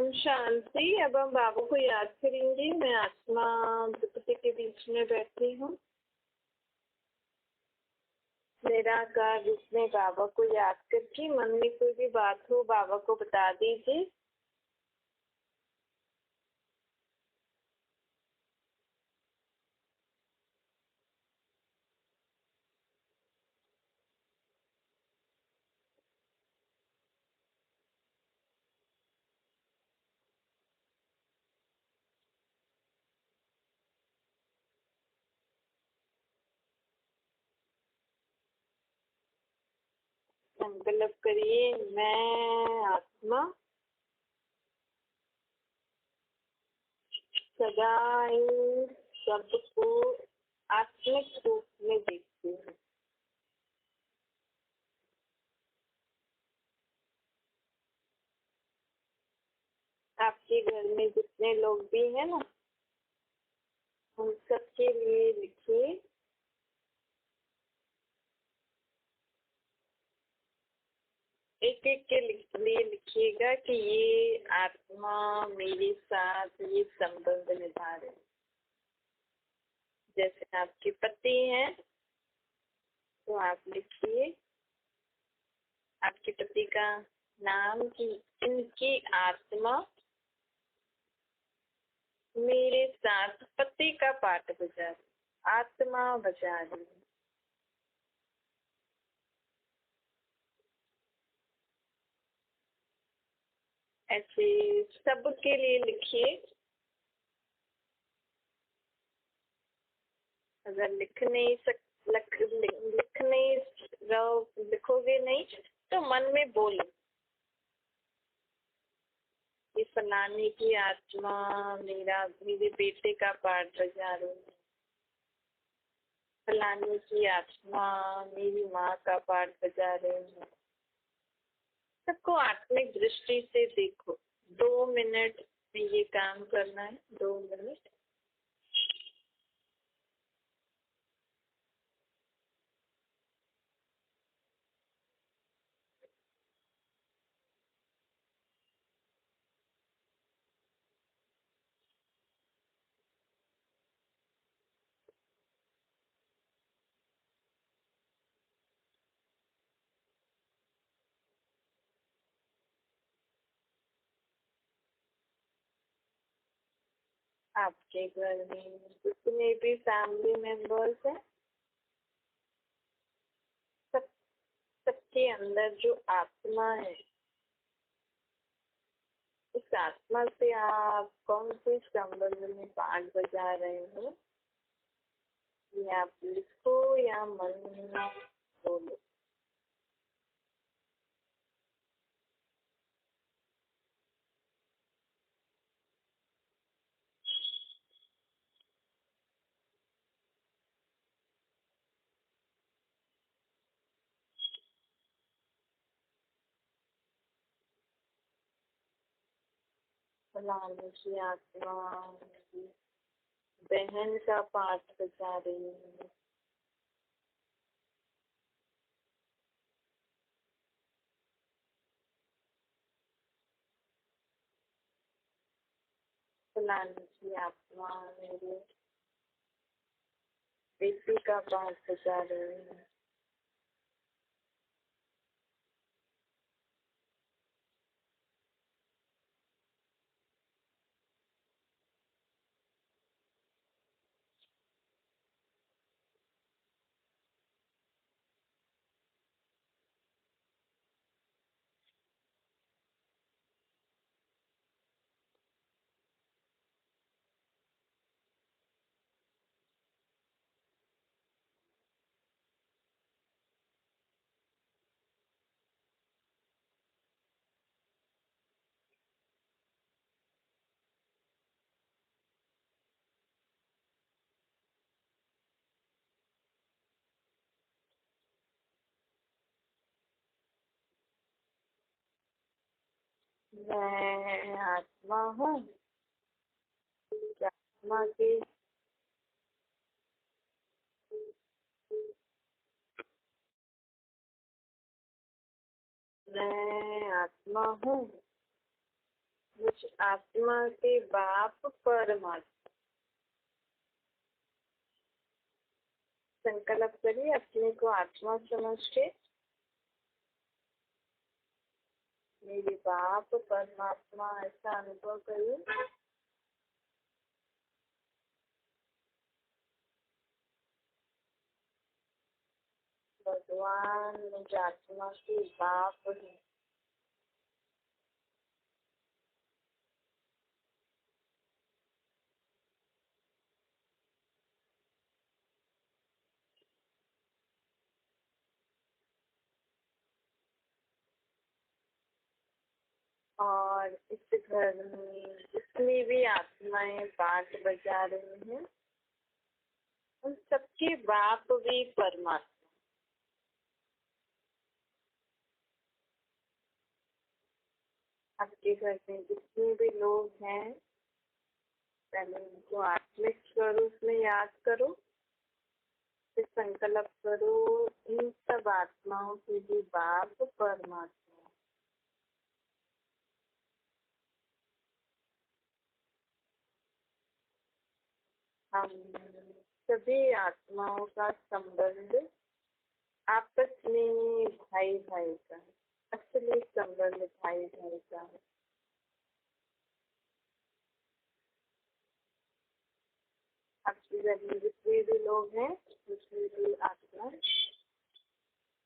ओम शांति। अब हम बाबा को याद करेंगे। मैं आत्मा द्रौपदी के बीच में बैठी हूँ। निराकार रूप में बाबा को याद करके मन में कोई भी बात हो बाबा को बता दीजिए। संकल्प करिए, मैं आत्मा सदा इन सबको आत्मिक रूप में देखती हूँ। आपके घर में जितने लोग भी हैं ना, उन सबके लिए लिखिए, एक एक के लिए लिखिएगा कि ये आत्मा मेरे साथ ये संबंध निभा रहे। जैसे आपके पति हैं तो आप लिखिए आपके पति का नाम कि इनकी आत्मा मेरे साथ पति का पाठ बजा रही, आत्मा बजा रही। ऐसे सबके लिए लिखिए। अगर लिखोगे नहीं तो मन में बोलो, ये फलाने की आत्मा मेरे बेटे का पाठ बजा रही है, फलाने की आत्मा मेरी माँ का पाठ बजा रही है। सबको आत्मिक दृष्टि से देखो। 2 मिनट में ये काम करना है। 2 मिनट। आपके घर में जितने भी फैमिली मेंबर्स हैं, सब सबके अंदर जो आत्मा है, उस आत्मा से आप कौन से संबंध में पाठ बजा रहे हो, ये आप लिखो या मन में बोलो। फलाने की आत्मा मेरी बहन का पाठ बजा रही है, फलाने की आत्मा मेरे बेटी का पाठ बजा रही है, मैं आत्मा हूँ। आत्मा के मैं आत्मा हूँ। इस आत्मा के बाप परमात्मा। संकल्प करिए अपने को आत्मा समझ के, मेरे बाप परमात्मा ऐसा अनुभव करिए। भगवान मुझे आत्मा के बाप है। और इस घर में जितनी भी आत्माएं बात बजा रही हैं, उन सबके बाप भी परमात्मा। आपके घर में जितने भी लोग हैं, पहले उनको आत्मिक स्वरूप में याद करो, फिर संकल्प करो इन सब आत्माओं के भी बाप परमात्मा। हम सभी आत्माओं का संबंध आपस में भाई भाई का है, असली संबंध भाई भाई का है। आपके घर में जितने भी लोग हैं, जितनी भी आत्मा,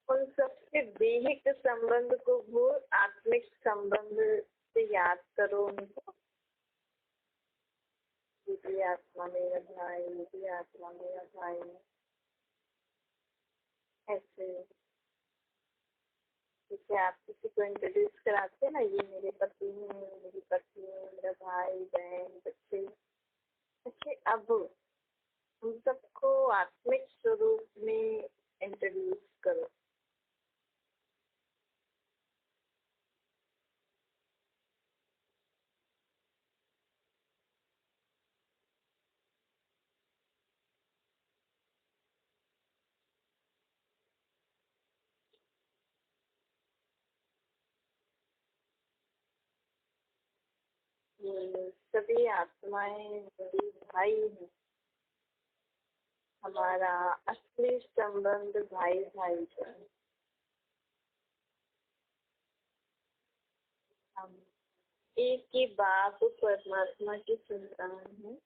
उन सबके दैहिक संबंध को भूल आत्मिक संबंध से याद करो उनको। ये भी आत्मा मेरा भाई, ये भी आत्मा मेरा भाई। ऐसे जैसे आप किसी को इंट्रोड्यूस कराते हैं ना, ये मेरे पति हैं, मेरी पत्नी है, मेरा भाई बहन बच्चे। ऐसे अब उन सबको आत्मिक स्वरूप में इंट्रोड्यूस करो। ये सभी आत्माएं मेरी भाई हैं। हमारा असली संबंध भाई भाई का है। हम एक ही बाप परमात्मा की संतान है।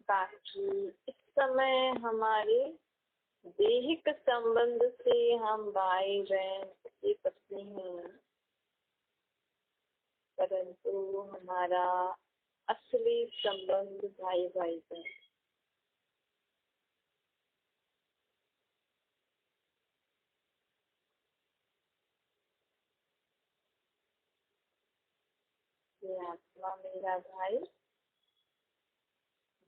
बाकी इस समय हमारे दैहिक संबंध से हम भाई बहन पति पत्नी हैं, परंतु हमारा असली संबंध भाई भाई का है। ये आत्मा मेरा भाई,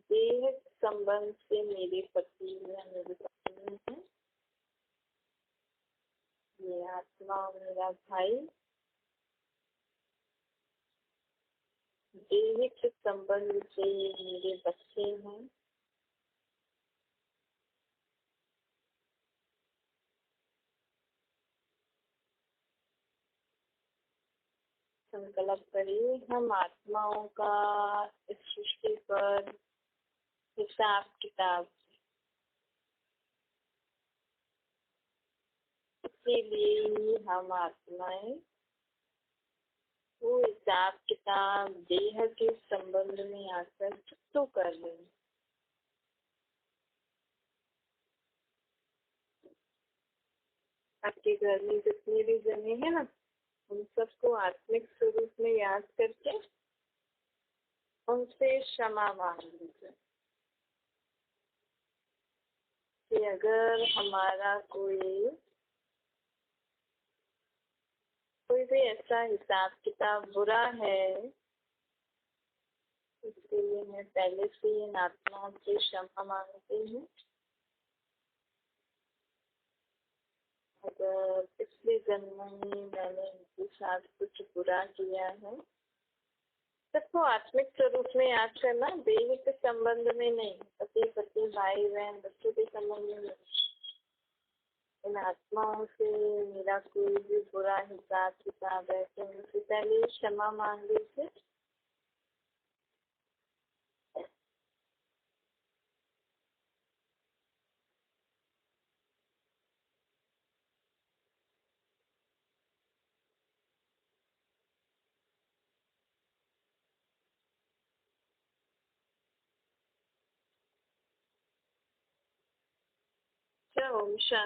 दैहिक संबंध से मेरे पति या मेरी पत्नी है। ये आत्मा मेरा भाई, दैहिक संबंध से मेरे बच्चे हैं। संकल्प करिए हम आत्माओं का इस सृष्टि पर हिसाब किताब, इसीलिए ही हम आत्माएं वो हिसाब किताब देह के संबंध में आकर तो कर रहे हैं। आपके घर में जितनी भी जने हैं ना, उन सबको आत्मिक स्वरूप में याद करके उनसे क्षमा मांग लीजिए कि अगर हमारा कोई भी ऐसा हिसाब किताब बुरा है, इसके लिए मैं पहले से इन आत्माओं से क्षमा मांगती हूँ। अगर पिछले जन्म में मैंने इनके साथ कुछ बुरा किया है, सबको आत्मिक स्वरूप में याद करना, दैहिक संबंध में नहीं, पति पत्नी भाई बहन बच्चों के संबंध में नहीं। इन आत्माओं से मेरा कोई भी बुरा हिसाब किताब है तो उनसे पहले क्षमा मांग लीजिए। ओम शांति।